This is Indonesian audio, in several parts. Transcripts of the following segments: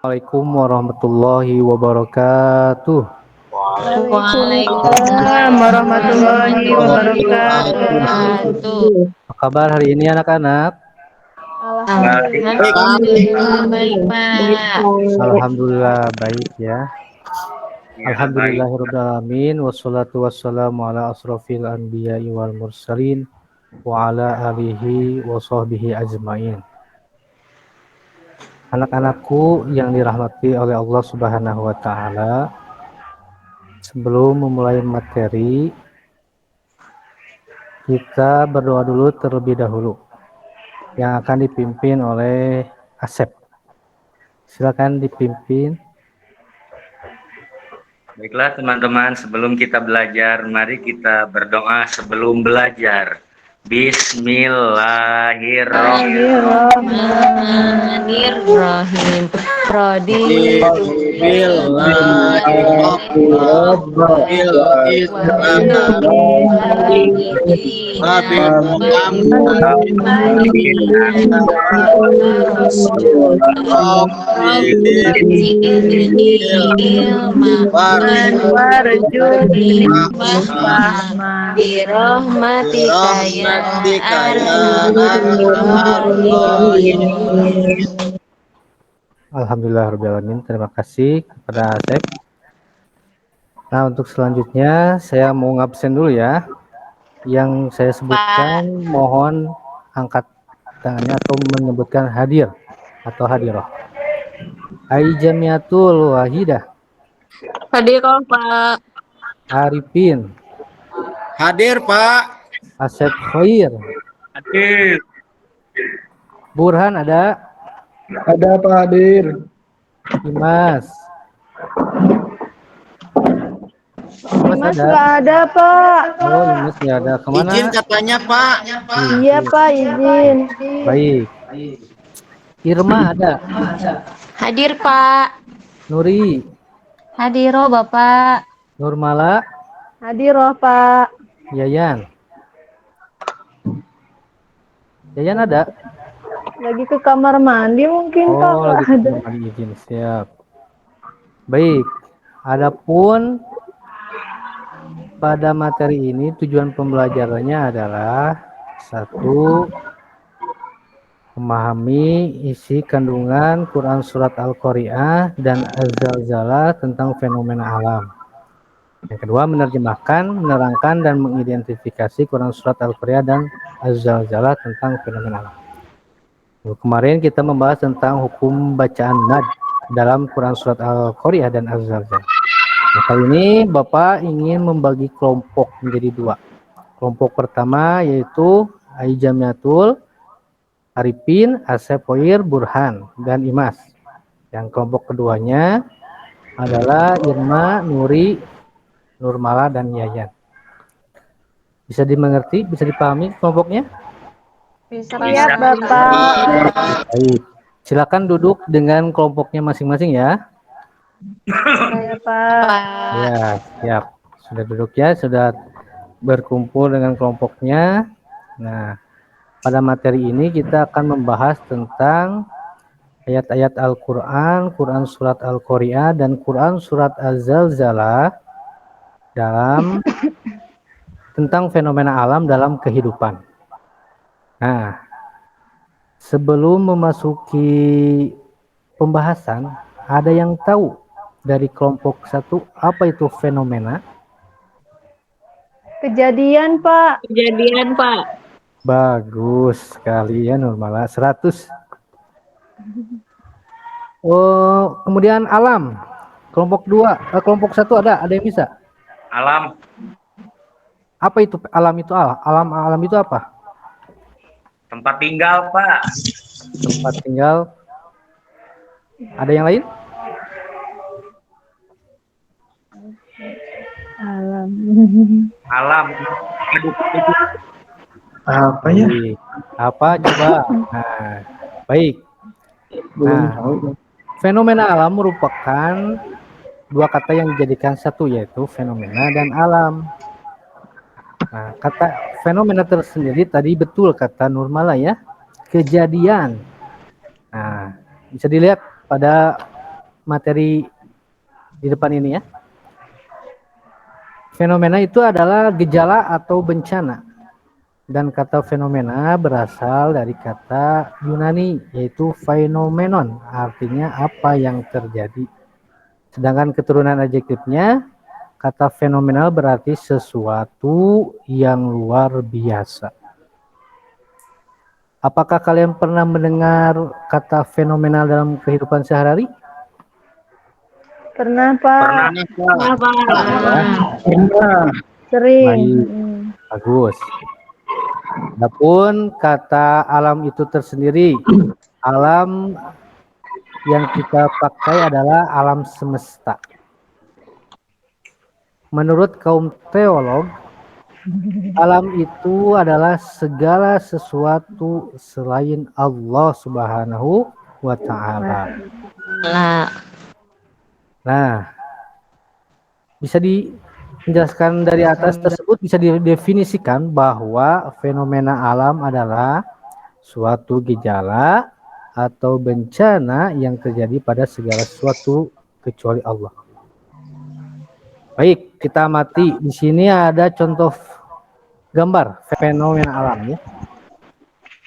Assalamualaikum warahmatullahi wabarakatuh. Waalaikumsalam Waalaikumsalam warahmatullahi warahmatullahi wabarakatuh. wabarakatuh. Apa kabar hari ini anak-anak? Alhamdulillah. Alhamdulillah baik Pak. Alhamdulillah baik ya. Ya, baik. Alhamdulillahirrahmanirrahim. Wassalatu wassalamu ala asrofil anbiya'i wal mursalin wa ala alihi wa sahbihi ajmain. Anak-anakku yang dirahmati oleh Allah Subhanahu wa taala, sebelum memulai materi, kita berdoa dulu terlebih dahulu yang akan dipimpin oleh Asep. Silakan dipimpin. Baiklah teman-teman, sebelum kita belajar, mari kita berdoa sebelum belajar. Bismillahirrahmanirrahim. Bismillahirrahmanirrahim. Raditu Billahi rabbil billahi Nabi warjuni fahma birahmatika ya Alhamdulillahirrahmanirrahim. Terima kasih kepada Asep. Nah, untuk selanjutnya saya mau ngabsen dulu ya. Yang saya sebutkan mohon angkat tangannya atau menyebutkan hadir atau hadirah. Aijamiatul Wahidah. Hadir Pak. Arifin. Hadir Pak. Asep Khair. Hadir. Burhan ada. Ada Pak hadir. Dimas. Dimas ada. nggak ada Pak. Oh, Dimas nggak ada. Kemana? Izin katanya Pak. Iya Pak izin. Baik. Irma ada. Hadir Pak. Nuri. Hadiro Bapak. Nurmala. Hadir Pak. Yayan. Yayan ada. Lagi ke kamar mandi mungkin Pak. Oh, lagi Ada. kembali izin, siap. Baik, adapun pada materi ini tujuan pembelajarannya adalah satu, memahami isi kandungan Quran Surat Al-Qari'ah dan Az-Zalzalah tentang fenomena alam. Yang kedua, menerjemahkan, menerangkan, dan mengidentifikasi Quran Surat Al-Qari'ah dan Az-Zalzalah tentang fenomena alam. Kemarin kita membahas tentang hukum bacaan mad dalam Quran Surat Al-Qari'ah dan Az-Zalzalah. Nah, kali ini Bapak ingin membagi kelompok menjadi dua. Kelompok pertama yaitu Aijamiatul, Arifin, Asep Khair, Burhan, dan Imas. Yang kelompok keduanya adalah Irma, Nuri, Nurmala, dan Yayan. Bisa dimengerti, bisa dipahami kelompoknya? Siap Bapak. Baik, silakan duduk dengan kelompoknya masing-masing ya. Saya Pak. Ya, siap. Sudah duduk ya, sudah berkumpul dengan kelompoknya. Nah, pada materi ini kita akan membahas tentang ayat-ayat Al-Quran, Quran Surat Al-Qari'ah, dan Quran Surat Az-Zalzalah dalam tentang fenomena alam dalam kehidupan. Nah, sebelum memasuki pembahasan, ada yang tahu dari kelompok satu apa itu fenomena? Kejadian Pak. Kejadian Pak. Bagus sekali ya Nurmala, 100. Oh, kemudian alam. Kelompok kelompok satu ada yang bisa? Alam. Apa itu alam itu alam itu apa? Tempat tinggal, Pak. Tempat tinggal. Ada yang lain? Alam. Alam. Apa ya? Apa coba? Nah, baik. Nah, fenomena alam merupakan dua kata yang dijadikan satu, yaitu fenomena dan alam. Nah, kata fenomena tersendiri tadi betul kata Nurmala ya, kejadian. Nah, bisa dilihat pada materi di depan ini ya. Fenomena itu adalah gejala atau bencana. Dan kata fenomena berasal dari kata Yunani, yaitu phenomenon, artinya apa yang terjadi. Sedangkan keturunan adjektifnya, kata fenomenal berarti sesuatu yang luar biasa. Apakah kalian pernah mendengar kata fenomenal dalam kehidupan sehari-hari? Pernah, Pak. Pernah. Pak. Sering. Baik, bagus. Adapun kata alam itu tersendiri, alam yang kita pakai adalah alam semesta. Menurut kaum teolog, alam itu adalah segala sesuatu selain Allah Subhanahu wa Ta'ala. Nah, bisa dijelaskan dari atas tersebut, bisa didefinisikan bahwa fenomena alam adalah suatu gejala atau bencana yang terjadi pada segala sesuatu kecuali Allah. Baik, kita amati. Di sini ada contoh gambar fenomena alam ya.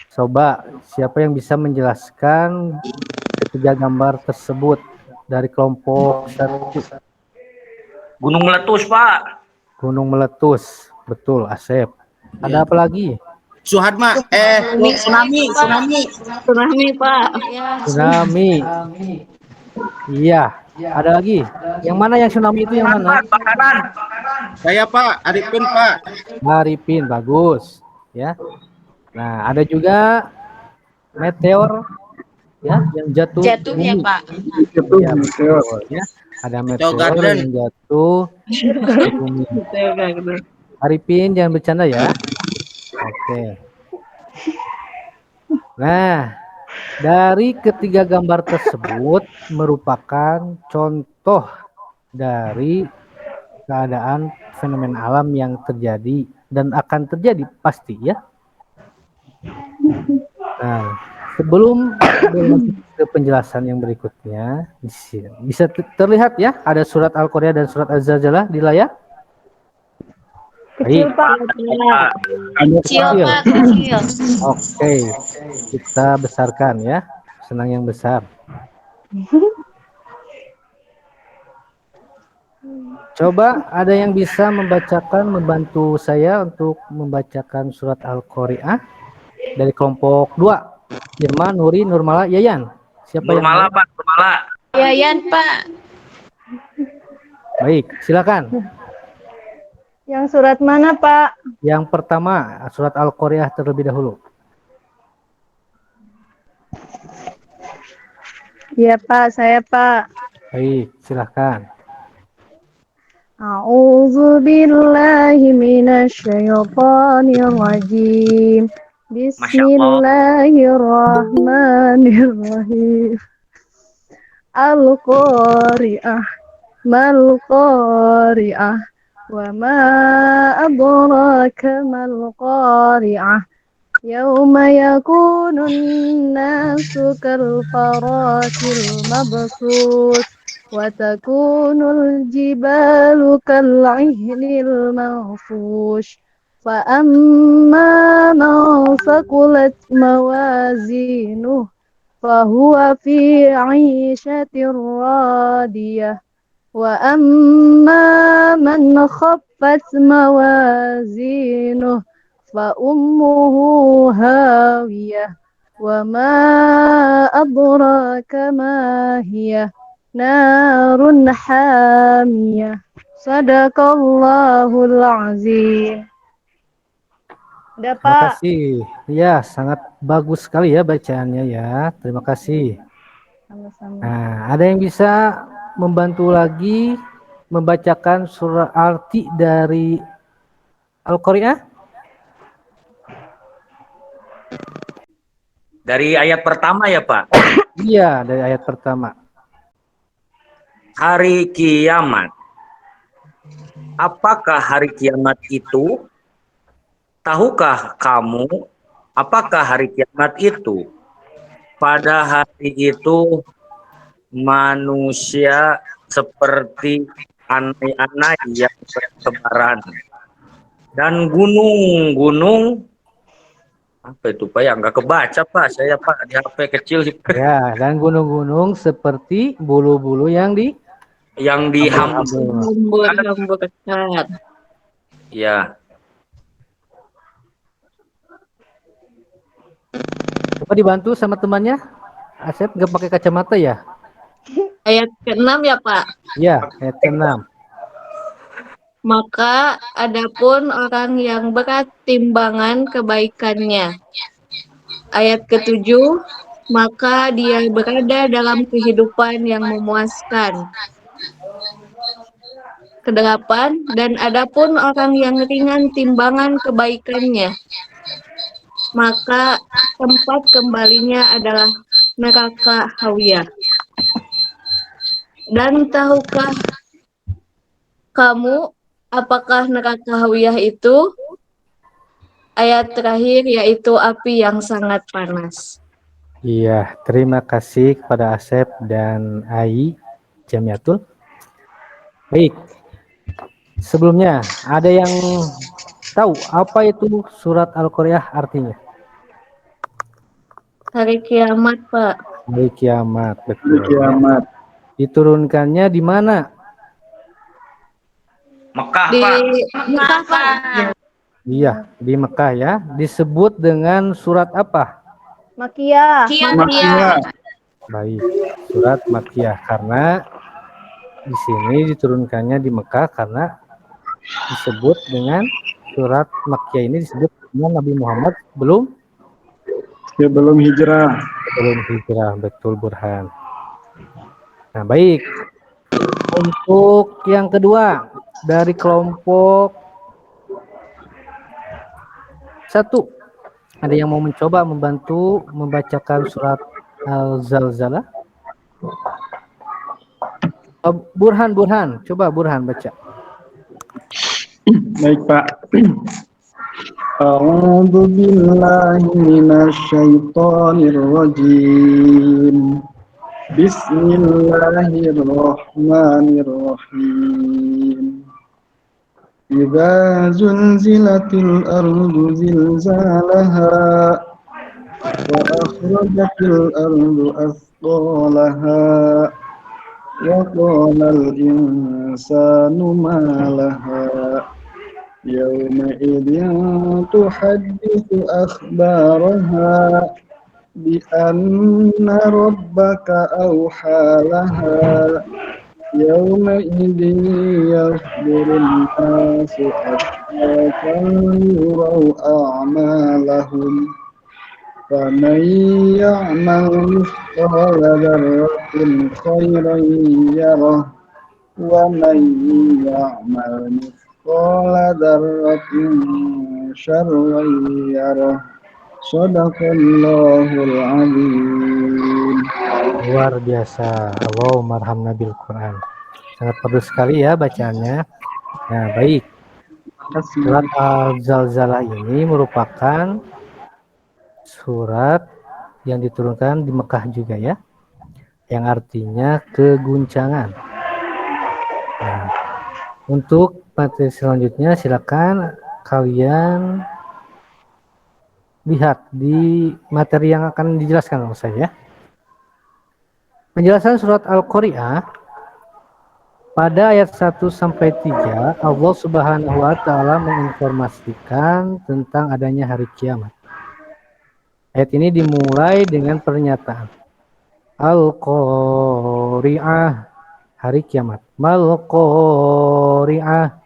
Coba siapa yang bisa menjelaskan ketiga gambar tersebut dari kelompok 1? Gunung meletus, Pak. Gunung meletus, betul, Asep. Ada apa lagi? Suhadma, tsunami. Tsunami, Pak. Tsunami. Iya. Ada lagi? Yang mana yang tsunami itu yang mana? Bakaran. Saya Pak, Arifin Pak. Arifin, bagus. Ya. Nah, ada juga meteor ya yang jatuh. Jatuh ya, bumi. Pak. Ya, betul, ya. Ada meteor Garden. yang jatuh ke bumi. Arifin, jangan bercanda ya. Oke. Nah, dari ketiga gambar tersebut merupakan contoh dari keadaan fenomena alam yang terjadi dan akan terjadi pasti ya. Nah, sebelum berlanjut ke penjelasan yang berikutnya, bisa terlihat ya ada surat Al-Qari'ah dan surat Az-Zalzalah di layar. Kecil, Baik. Pak. Kecil, Kecil. Pak. Kecil. Oke, kita besarkan ya, senang yang besar. Coba ada yang bisa membantu saya untuk membacakan surat Al-Qari'ah dari kelompok 2. Irma, Nuri, Nurmala, Yayan. Siapa Nurmala, yang Pak. Nurmala. Yayan, Pak. Baik, silakan. Yang surat mana, Pak? Yang pertama, surat Al-Qari'ah terlebih dahulu. Iya, Pak. Saya, Pak. Baik, silakan. A'udzu billahi minasyaitonir rajim. Bismillahirrahmanirrahim. Al-Qari'ah. Mal-Qari'ah. Wa ma adraka mal-Qari'ah. Yawma yakunun nasu kal-farasil mabsus. وتكون الجبال كالعهن المنفوش فأما من ثقلت موازينه فهو في عيشة راضية وأما من خفت موازينه فأمه هاوية وما أدراك ما هي Narun hamiyah. Sadaqallahul azim. Udah, Terima Pak. kasih. Ya, sangat bagus sekali ya bacaannya ya. Terima kasih. Sama-sama. Nah, ada yang bisa membantu lagi membacakan surah arti dari Al-Qari'ah? Dari ayat pertama ya, Pak. Iya, dari ayat pertama. Hari kiamat. Apakah hari kiamat itu? Tahukah kamu apakah hari kiamat itu? Pada hari itu manusia seperti anai-anai yang bertebaran. Dan gunung-gunung, apa itu Pak ya? Nggak kebaca Pak, saya Pak di HP kecil sih Pak. Ya, dan gunung-gunung seperti bulu-bulu yang di Yang dihambur. Hambur-hamburkan. Ya, Coba dibantu sama temannya. Asep nggak pakai kacamata ya? Ayat ke-6 ya Pak. Ya, ayat ke-6. Maka adapun orang yang berat timbangan kebaikannya. Ayat ke-7, maka dia berada dalam kehidupan yang memuaskan. Ke-8, dan adapun orang yang ringan timbangan kebaikannya, maka tempat kembalinya adalah neraka hawiyah. Dan tahukah kamu apakah neraka hawiyah itu? Ayat terakhir yaitu api yang sangat panas. Iya, terima kasih kepada Asep dan Ai Jamiatul. Baik. Sebelumnya, ada yang tahu apa itu surat Al-Qari'ah artinya? Hari kiamat, Pak. Hari kiamat, betul. Kiamat. Diturunkannya di mana? Mekah Di Pak. Mekah, Pak. Iya, di Mekah ya. Disebut dengan surat apa? Makiyah. Kia. Baik, surat Makkiyah karena di sini diturunkannya di Mekah karena disebut dengan surat Makkiyah ini disebut dengan Nabi Muhammad Sebelum hijrah. belum hijrah, betul Burhan. Nah, baik. Untuk yang kedua dari kelompok 1, ada yang mau mencoba membantu membacakan surat Al-Zalzalah? Burhan, coba Burhan baca. Baik Pak. A'udzu billahi minasy syaithanir rajim. Bismillahirrahmanirrahim. Idza zulzilatil ardu zilzalaha wa akhrajatil ardu athqalaha wa qala al insanu ma laha yawma idzin tuhaddithu akhbaraha bi anna rabbaka awha laha yawma idzin yasdurun nasu ashfaqan yuraw a'malahum faman ya'mal mithqala dzarratin khairan yarah wa man ya'mal mithqala dzarratin syarran yarah. Shadaqallahul azim. Luar biasa. Allahumma arhamna bil Quran. Sangat perlu sekali ya bacaannya. Nah, baik. Surat Al-Zalzalah ini merupakan surat yang diturunkan di Mekah juga ya, yang artinya keguncangan. Nah, untuk materi selanjutnya silakan kalian lihat di materi yang akan dijelaskan oleh saya. Penjelasan surat Al-Qari'ah pada ayat 1 sampai 3, Allah Subhanahu wa taala menginformasikan tentang adanya hari kiamat. Ayat ini dimulai dengan pernyataan Al-Qari'ah, hari kiamat. Mal Qari'ah,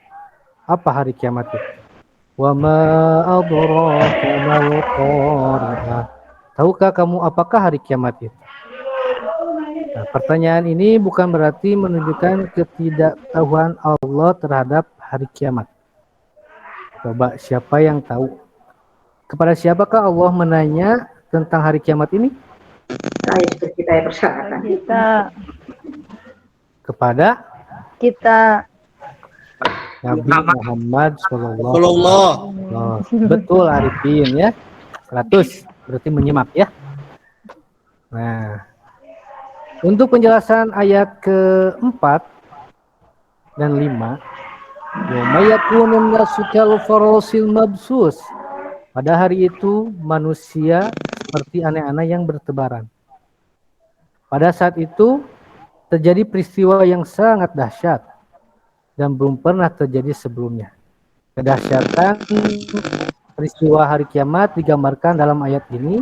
apa hari kiamat itu? Wa ma adraka mal qari'ah. Tahukah kamu apakah hari kiamat itu? Nah, pertanyaan ini bukan berarti menunjukkan ketidaktahuan Allah terhadap hari kiamat. Coba siapa yang tahu? Kepada siapakah Allah menanya tentang hari kiamat ini? Kita. Kepada Kita. Nabi Muhammad Sallallahu Allah. Oh, betul Arifin ya. 100 berarti menyimak ya. Nah, Untuk penjelasan ayat keempat dan 5, yauma yakunun nasu kal farasil mabsus. Pada hari itu manusia seperti anak-anak yang bertebaran. Pada saat itu terjadi peristiwa yang sangat dahsyat dan belum pernah terjadi sebelumnya. Kedahsyatan peristiwa hari kiamat digambarkan dalam ayat ini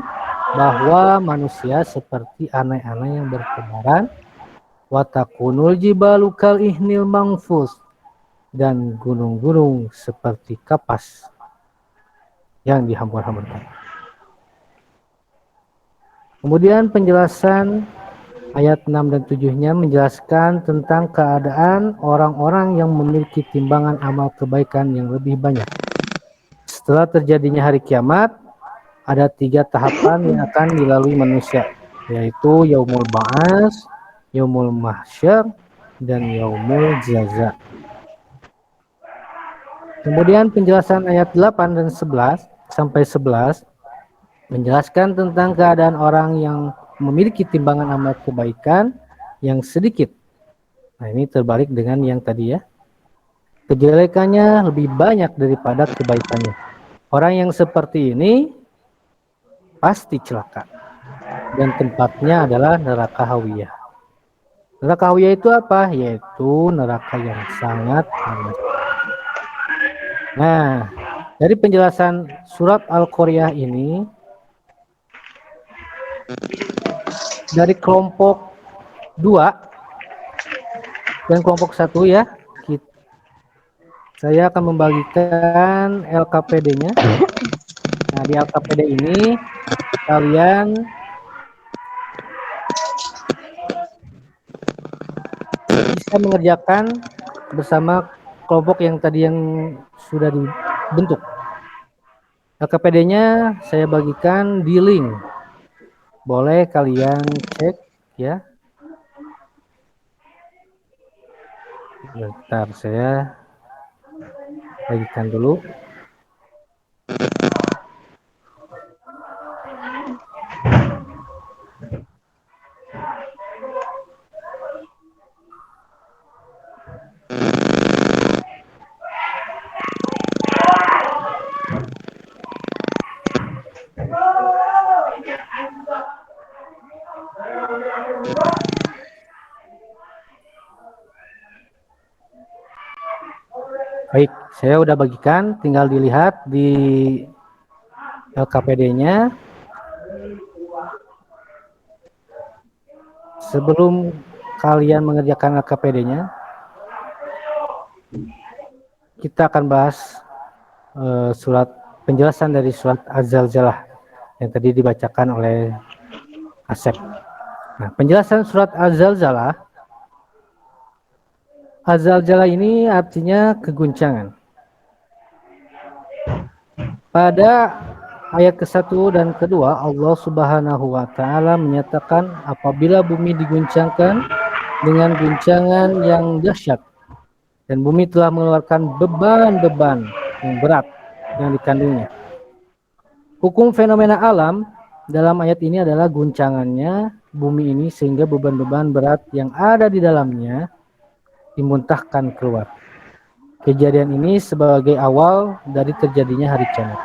bahwa manusia seperti anak-anak yang bertebaran, watakunul jibalu kal ihnil mangfus, dan gunung-gunung seperti kapas yang dihambur-hamburkan. Kemudian penjelasan ayat 6 dan 7-nya menjelaskan tentang keadaan orang-orang yang memiliki timbangan amal kebaikan yang lebih banyak. Setelah terjadinya hari kiamat, ada 3 tahapan yang akan dilalui manusia, yaitu yaumul ba'as, yaumul mahsyar, dan yaumul jaza. Kemudian penjelasan ayat 8 dan 11 sampai 11 menjelaskan tentang keadaan orang yang memiliki timbangan amal kebaikan yang sedikit. Nah, ini terbalik dengan yang tadi ya. Kejelekannya lebih banyak daripada kebaikannya. Orang yang seperti ini pasti celaka. Dan tempatnya adalah neraka hawiyah. Neraka hawiyah itu apa? Yaitu neraka yang sangat panas. Nah, dari penjelasan surat Al-Qari'ah ini, dari kelompok 2 dan kelompok 1 ya, saya akan membagikan LKPD-nya. Nah, di LKPD ini kalian bisa mengerjakan bersama kelompok yang tadi yang sudah dibentuk. LKPD-nya saya bagikan di link. Boleh kalian cek ya. Bentar, saya bagikan dulu. Baik, saya udah bagikan, tinggal dilihat di LKPD-nya. Sebelum kalian mengerjakan LKPD-nya, kita akan bahas surat penjelasan dari surat Az-Zalzalah yang tadi dibacakan oleh Asep. Nah, penjelasan surat Az-Zalzalah, Az-Zalzalah ini artinya keguncangan. Pada ayat ke-1 dan ke-2, Allah Subhanahu wa taala menyatakan apabila bumi diguncangkan dengan guncangan yang dahsyat dan bumi telah mengeluarkan beban-beban yang berat yang dikandungnya. Hukum fenomena alam dalam ayat ini adalah guncangannya bumi ini sehingga beban-beban berat yang ada di dalamnya dimuntahkan keluar. Kejadian ini sebagai awal dari terjadinya hari kiamat.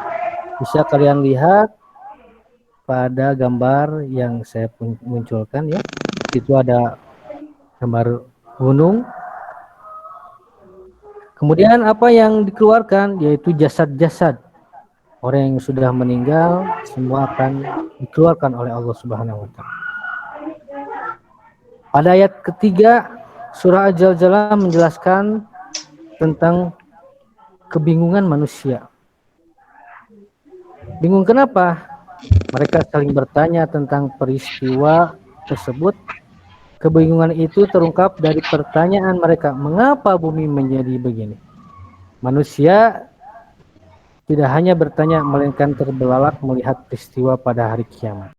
Bisa kalian lihat pada gambar yang saya munculkan ya. Itu ada gambar gunung. Kemudian apa yang dikeluarkan yaitu jasad-jasad orang yang sudah meninggal, semua akan dikeluarkan oleh Allah Subhanahu wa taala. Pada ayat ketiga surah Az-Zalzalah menjelaskan tentang kebingungan manusia. Bingung kenapa? Mereka saling bertanya tentang peristiwa tersebut. Kebingungan itu terungkap dari pertanyaan mereka, mengapa bumi menjadi begini? Manusia tidak hanya bertanya, melainkan terbelalak melihat peristiwa pada hari kiamat.